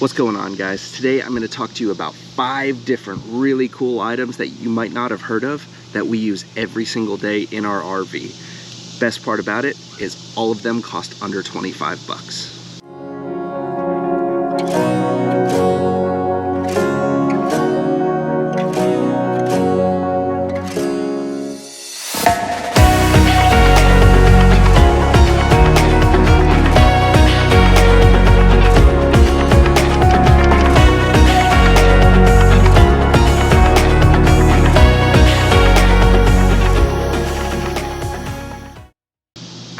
What's going on, guys? Today I'm going to talk to you about 5 different really cool items that you might not have heard of that we use every single day in our RV. Best part about it is all of them cost under 25 bucks.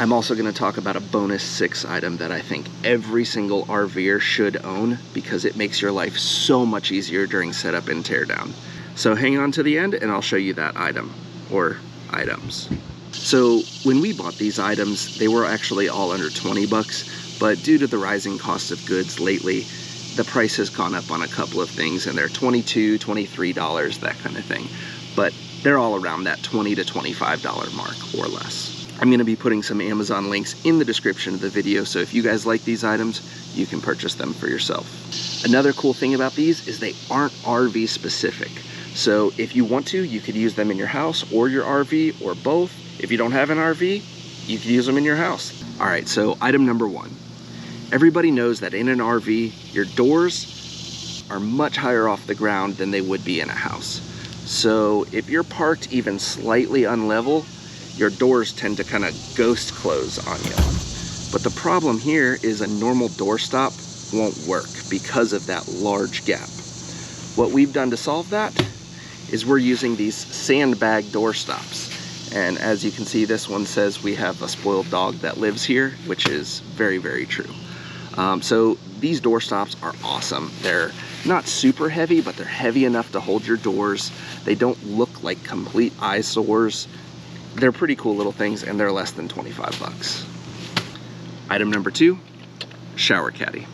I'm also going to talk about a bonus 6 item that I think every single RV'er should own because it makes your life so much easier during setup and teardown. So hang on to the end and I'll show you that item, or items. So when we bought these items, they were actually all under 20 bucks, but due to the rising cost of goods lately, the price has gone up on a couple of things and they're $22, $23, that kind of thing. But they're all around that $20 to $25 mark or less. I'm going to be putting some Amazon links in the description of the video, so if you guys like these items, you can purchase them for yourself. Another cool thing about these is they aren't RV specific. So if you want to, you could use them in your house or your RV or both. If you don't have an RV, you could use them in your house. All right, so item number 1. Everybody knows that in an RV, your doors are much higher off the ground than they would be in a house. So if you're parked even slightly unlevel, your doors tend to kind of ghost close on you. But the problem here is a normal door stop won't work because of that large gap. What we've done to solve that is we're using these Sandbag door stops. And as you can see, this one says we have a spoiled dog that lives here, which is very, very true. So these door stops are awesome. They're not super heavy, but they're heavy enough to hold your doors. They don't look like complete eyesores. They're pretty cool little things, and they're less than 25 bucks. Item number 2, shower caddy.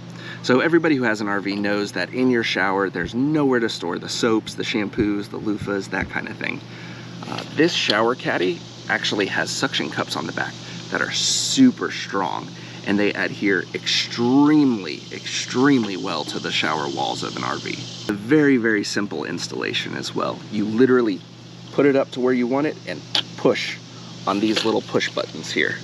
So everybody who has an RV knows that in your shower, there's nowhere to store the soaps, the shampoos, the loofahs, that kind of thing. This shower caddy actually has suction cups on the back that are super strong, and they adhere extremely, extremely well to the shower walls of an RV. A very, very simple installation as well. You literally put it up to where you want it and push on these little push buttons here,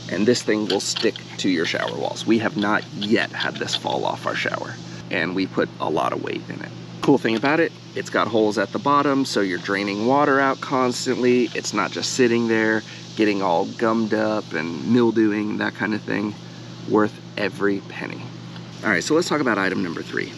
and this thing will stick to your shower walls. We have not yet had this fall off our shower, and we put a lot of weight in it. Cool thing about it, it's got holes at the bottom, so you're draining water out constantly. It's not just sitting there getting all gummed up and mildewing, that kind of thing. Worth every penny. All right, so let's talk about item number 3.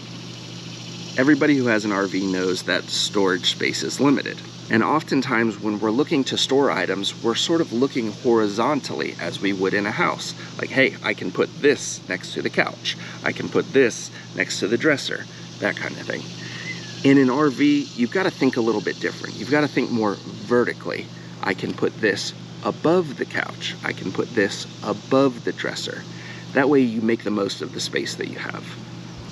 Everybody who has an RV knows that storage space is limited. And oftentimes when we're looking to store items, we're sort of looking horizontally as we would in a house. Like, hey, I can put this next to the couch. I can put this next to the dresser, that kind of thing. In an RV, you've got to think a little bit different. You've got to think more vertically. I can put this above the couch. I can put this above the dresser. That way you make the most of the space that you have.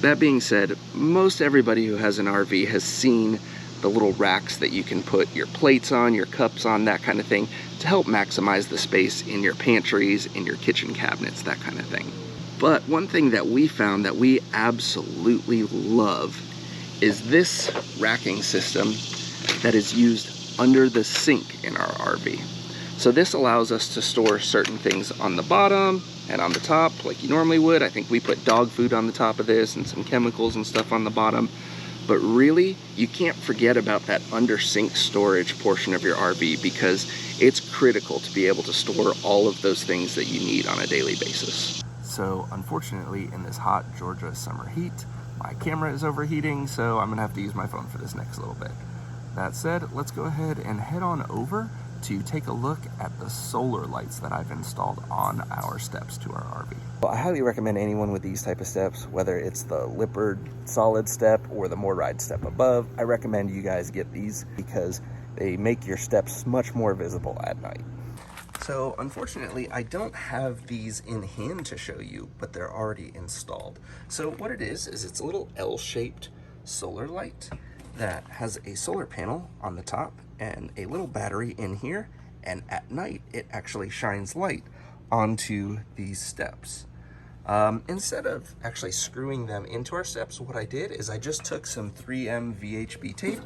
That being said, most everybody who has an RV has seen the little racks that you can put your plates on, your cups on, that kind of thing, to help maximize the space in your pantries, in your kitchen cabinets, that kind of thing. But one thing that we found that we absolutely love is this racking system that is used under the sink in our RV. So this allows us to store certain things on the bottom and on the top like you normally would. I think we put dog food on the top of this and some chemicals and stuff on the bottom. But really, you can't forget about that under sink storage portion of your RV because it's critical to be able to store all of those things that you need on a daily basis. So unfortunately, in this hot Georgia summer heat, my camera is overheating, so I'm gonna have to use my phone for this next little bit. That said, let's go ahead and head on over to take a look at the solar lights that I've installed on our steps to our RV. Well, I highly recommend anyone with these type of steps, whether it's the Lippard solid step or the More Ride step above, I recommend you guys get these because they make your steps much more visible at night. So unfortunately, I don't have these in hand to show you, but they're already installed. So what it is it's a little L-shaped solar light that has a solar panel on the top and a little battery in here, and at night it actually shines light onto these steps. Instead of actually screwing them into our steps, what I did is I just took some 3M VHB tape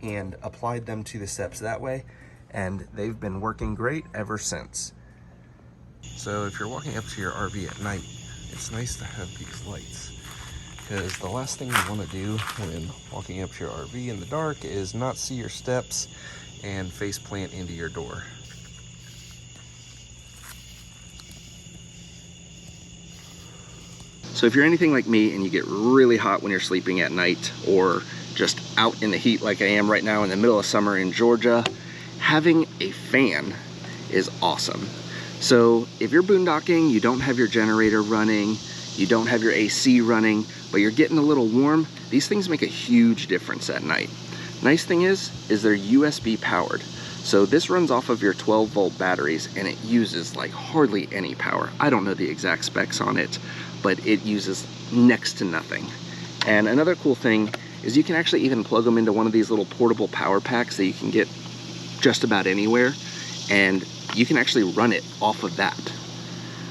and applied them to the steps that way, and they've been working great ever since. So if you're walking up to your RV at night, it's nice to have these lights, because the last thing you want to do when walking up to your RV in the dark is not see your steps and face plant into your door. So if you're anything like me and you get really hot when you're sleeping at night, or just out in the heat like I am right now in the middle of summer in Georgia, having a fan is awesome. So if you're boondocking, you don't have your generator running, you don't have your AC running, but you're getting a little warm, these things make a huge difference at night. Nice thing is they're USB powered. So this runs off of your 12-volt batteries, and it uses like hardly any power. I don't know the exact specs on it, but it uses next to nothing. And another cool thing is you can actually even plug them into one of these little portable power packs that you can get just about anywhere, and you can actually run it off of that.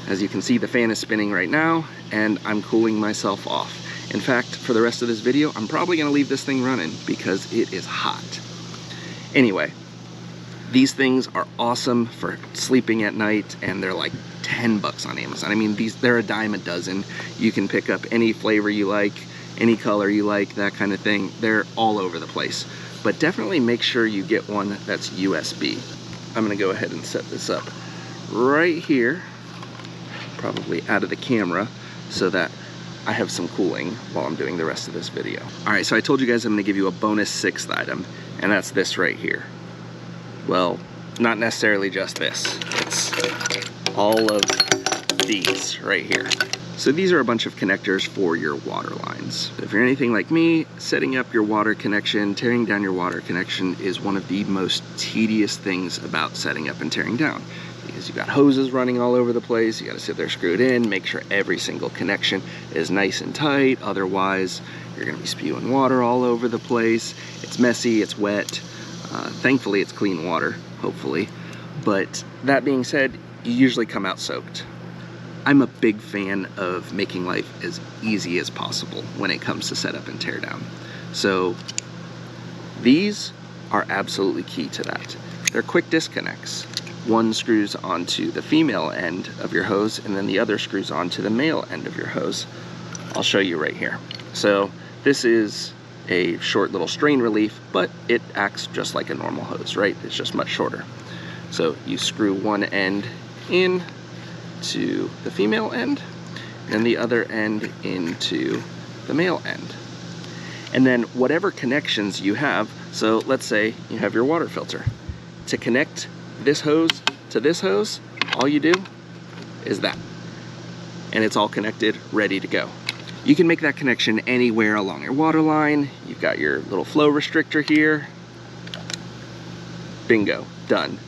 As you can see, the fan is spinning right now, and I'm cooling myself off. In fact, for the rest of this video, I'm probably gonna leave this thing running because it is hot. Anyway, these things are awesome for sleeping at night, and they're like 10 bucks on Amazon. I mean, they're a dime a dozen. You can pick up any flavor you like, any color you like, that kind of thing. They're all over the place. But definitely make sure you get one that's USB. I'm gonna go ahead and set this up right here, probably out of the camera, so that I have some cooling while I'm doing the rest of this video. All right, so I told you guys I'm gonna give you a bonus 6th item, and that's this right here. Well, not necessarily just this. It's all of these right here. So these are a bunch of connectors for your water lines. If you're anything like me, setting up your water connection, tearing down your water connection is one of the most tedious things about setting up and tearing down. Because you've got hoses running all over the place, you gotta sit there screwed in, make sure every single connection is nice and tight, otherwise you're gonna be spewing water all over the place. It's messy, it's wet. Thankfully it's clean water, hopefully. But that being said, you usually come out soaked. I'm a big fan of making life as easy as possible when it comes to setup and tear down. So these are absolutely key to that. They're quick disconnects. One screws onto the female end of your hose, and then the other screws onto the male end of your hose. I'll show you right here. So this is a short little strain relief, but it acts just like a normal hose, right? It's just much shorter. So you screw one end in to the female end, and the other end into the male end. And then whatever connections you have, so let's say you have your water filter. To connect this hose to this hose, all you do is that. And it's all connected, ready to go. You can make that connection anywhere along your water line. You've got your little flow restrictor here. Bingo, done.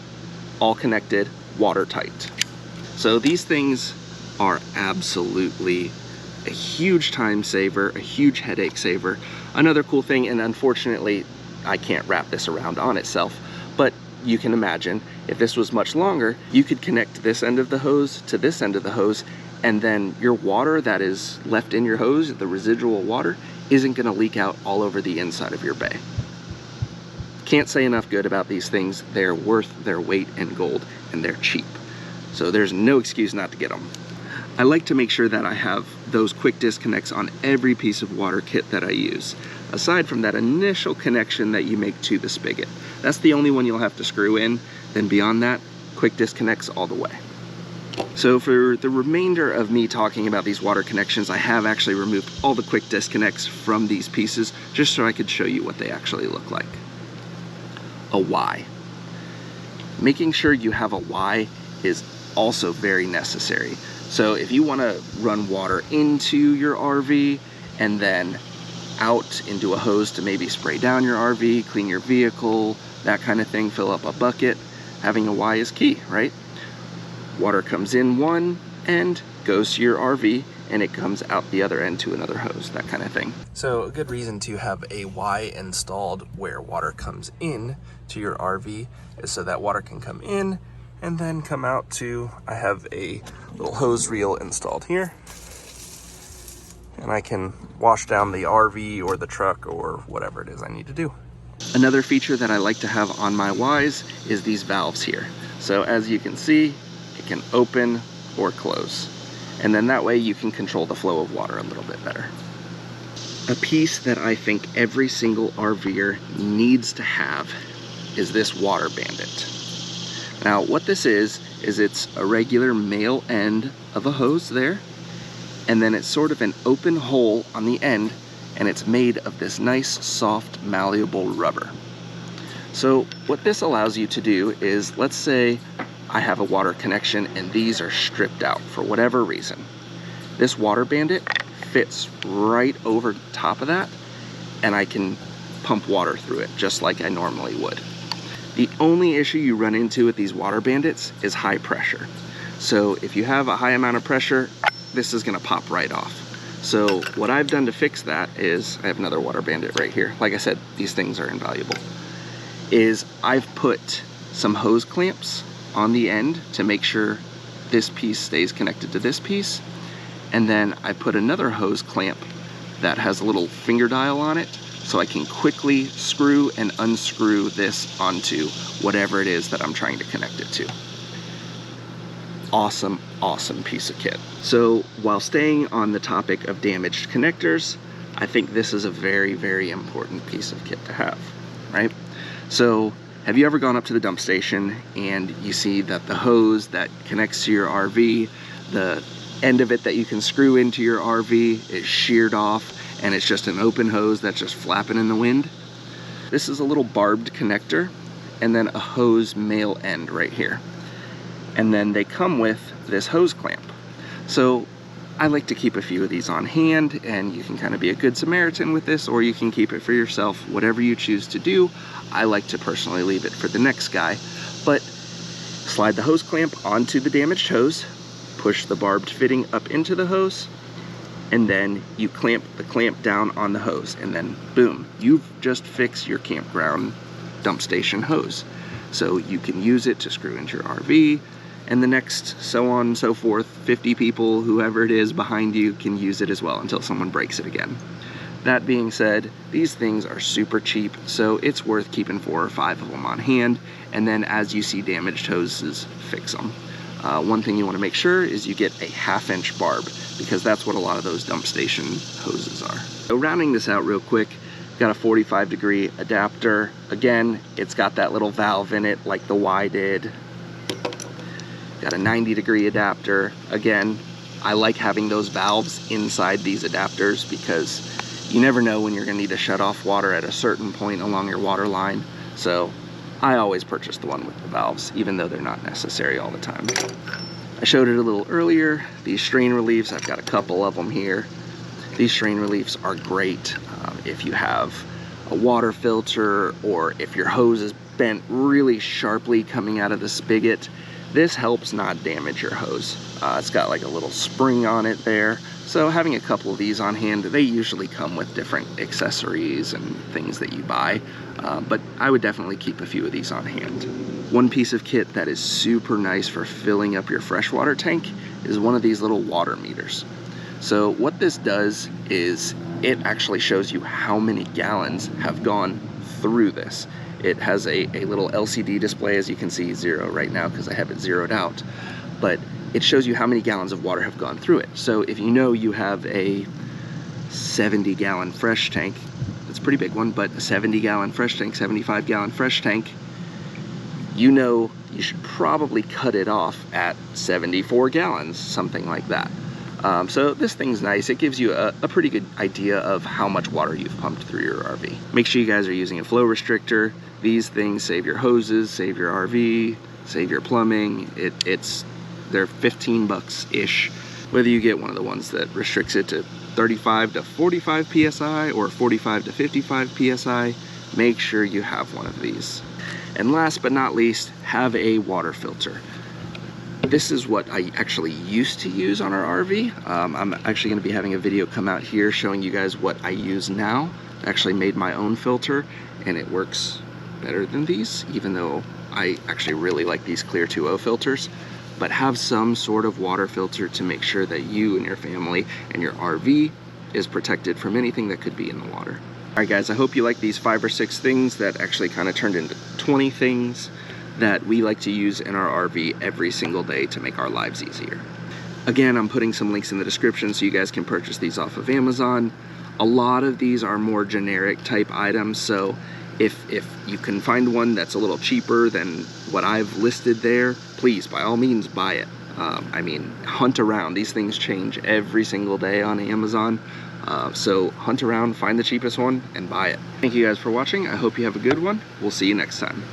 All connected, watertight. So these things are absolutely a huge time saver, a huge headache saver. Another cool thing, and unfortunately, I can't wrap this around on itself, but you can imagine if this was much longer, you could connect this end of the hose to this end of the hose, and then your water that is left in your hose, the residual water, isn't gonna leak out all over the inside of your bay. Can't say enough good about these things. They're worth their weight in gold, and they're cheap. So there's no excuse not to get them. I like to make sure that I have those quick disconnects on every piece of water kit that I use, aside from that initial connection that you make to the spigot. That's the only one you'll have to screw in. Then beyond that, quick disconnects all the way. So for the remainder of me talking about these water connections, I have actually removed all the quick disconnects from these pieces just so I could show you what they actually look like. A Y. Making sure you have a Y is also very necessary. So if you want to run water into your RV and then out into a hose to maybe spray down your RV, clean your vehicle, that kind of thing, fill up a bucket, having a Y is key, right? Water comes in one end, goes to your RV, and it comes out the other end to another hose, that kind of thing. So a good reason to have a Y installed where water comes in to your RV is so that water can come in and then come out to, I have a little hose reel installed here. and I can wash down the RV or the truck or whatever it is I need to do. Another feature that I like to have on my Ys is these valves here. So as you can see, it can open or close. And then that way you can control the flow of water a little bit better. A piece that I think every single RV'er needs to have is this water bandit. Now what this is it's a regular male end of a hose there, and then it's sort of an open hole on the end, and it's made of this nice, soft, malleable rubber. So what this allows you to do is, let's say I have a water connection and these are stripped out for whatever reason. This water bandit fits right over top of that, and I can pump water through it just like I normally would. The only issue you run into with these water bandits is high pressure. So if you have a high amount of pressure, this is gonna pop right off. So what I've done to fix that is, I have another water bandit right here. Like I said, these things are invaluable. Is I've put some hose clamps on the end to make sure this piece stays connected to this piece. And then I put another hose clamp that has a little finger dial on it, so I can quickly screw and unscrew this onto whatever it is that I'm trying to connect it to. Awesome, awesome piece of kit. So while staying on the topic of damaged connectors, I think this is a very, very important piece of kit to have, right? So have you ever gone up to the dump station and you see that the hose that connects to your RV, the end of it that you can screw into your RV is sheared off, and it's just an open hose that's just flapping in the wind? This is a little barbed connector and then a hose male end right here. And then they come with this hose clamp. So I like to keep a few of these on hand, and you can kind of be a good Samaritan with this, or you can keep it for yourself, whatever you choose to do. I like to personally leave it for the next guy. But slide the hose clamp onto the damaged hose, push the barbed fitting up into the hose, and then you clamp the clamp down on the hose, and then boom, you've just fixed your campground dump station hose. So you can use it to screw into your RV, and the next so on and so forth, 50 people, whoever it is behind you, can use it as well until someone breaks it again. That being said, these things are super cheap, so it's worth keeping 4 or 5 of them on hand, and then as you see damaged hoses, fix them. One thing you want to make sure is you get a 1/2 inch barb, because that's what a lot of those dump station hoses are. So rounding this out real quick, got a 45-degree adapter. Again, it's got that little valve in it like the Y did. Got a 90-degree adapter. Again, I like having those valves inside these adapters because you never know when you're gonna need to shut off water at a certain point along your water line. So I always purchase the one with the valves, even though they're not necessary all the time. I showed it a little earlier, these strain reliefs, I've got a couple of them here. These strain reliefs are great if you have a water filter, or if your hose is bent really sharply coming out of the spigot. This helps not damage your hose. It's got like a little spring on it there. So having a couple of these on hand, they usually come with different accessories and things that you buy, but I would definitely keep a few of these on hand. One piece of kit that is super nice for filling up your freshwater tank is one of these little water meters. So what this does is it actually shows you how many gallons have gone through this. It has a little LCD display, as you can see, 0 right now because I have it zeroed out, but it shows you how many gallons of water have gone through it. So if you know you have a 70-gallon fresh tank, that's a pretty big one, but a 70-gallon fresh tank, 75-gallon fresh tank, you know you should probably cut it off at 74 gallons, something like that. So this thing's nice. It gives you a pretty good idea of how much water you've pumped through your RV. Make sure you guys are using a flow restrictor. These things save your hoses, save your RV, save your plumbing. They're 15 bucks-ish. Whether you get one of the ones that restricts it to 35 to 45 PSI or 45 to 55 PSI, make sure you have one of these. And last but not least, have a water filter. This is what I actually used to use on our RV. I'm actually gonna be having a video come out here showing you guys what I use now. I actually made my own filter, and it works better than these, even though I actually really like these Clear 2.0 filters. But have some sort of water filter to make sure that you and your family and your RV is protected from anything that could be in the water. Alright guys, I hope you like these 5 or 6 things that actually kind of turned into 20 things that we like to use in our RV every single day to make our lives easier. Again, I'm putting some links in the description so you guys can purchase these off of Amazon. A lot of these are more generic type items, so if you can find one that's a little cheaper than what I've listed there, please, by all means, buy it. I mean, hunt around. These things change every single day on Amazon. So hunt around, find the cheapest one, and buy it. Thank you guys for watching. I hope you have a good one. We'll see you next time.